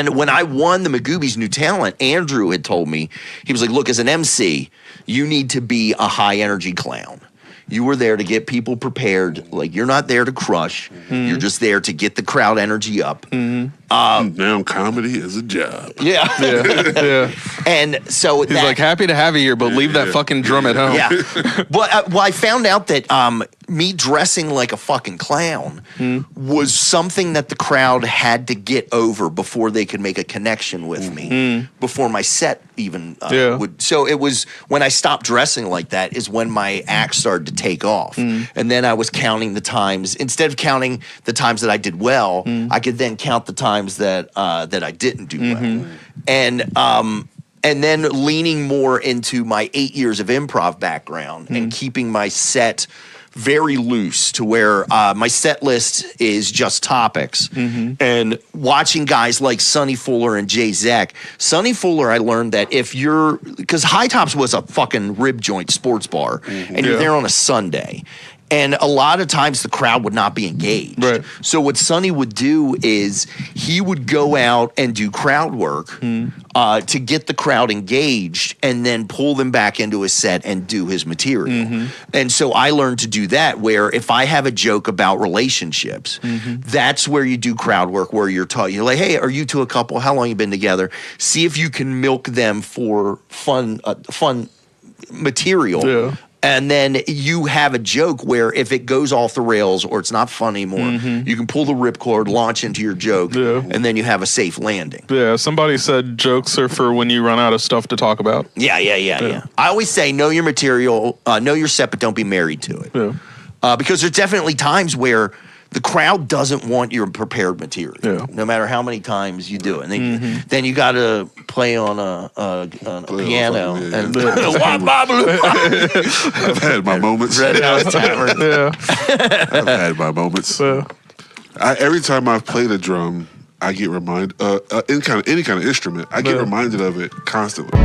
And when I won the Magooby's New Talent, Andrew had told me, he was like, look, as an MC, you need to be a high energy clown. You were there to get people prepared. Like, you're not there to crush. You're just there to get the crowd energy up. Now comedy is a job. Yeah. And so he's like, happy to have you here, but leave that fucking drum at home. Yeah. But I found out that me dressing like a fucking clown was something that the crowd had to get over before they could make a connection with me, before my set even would. So it was when I stopped dressing like that is when my act started to take off. And then I was counting the times. Instead of counting the times that I did well, I could then count the times that I didn't do well. And then leaning more into my 8 years of improv background and keeping my set very loose to where my set list is just topics. And watching guys like Sonny Fuller and Jay Zek. Sonny Fuller, I learned that if you're, because High Tops was a fucking rib joint sports bar, and you're there on a Sunday. And a lot of times the crowd would not be engaged. Right. So what Sonny would do is he would go out and do crowd work to get the crowd engaged and then pull them back into his set and do his material. And so I learned to do that where if I have a joke about relationships, that's where you do crowd work, where you're like, hey, are you two a couple? How long you been together? See if you can milk them for fun material. Yeah. And then you have a joke where if it goes off the rails or it's not fun anymore, you can pull the ripcord, launch into your joke, and then you have a safe landing. Yeah, somebody said jokes are for when you run out of stuff to talk about. Yeah. I always say know your material, know your set, but don't be married to it. Yeah. Because there's definitely times where the crowd doesn't want your prepared material, no matter how many times you do it. And then you got to play on a piano. And I've had my moments. Red House Tavern. I've had my moments. Every time I've played a drum, I get reminded, any kind of instrument, I get reminded of it constantly.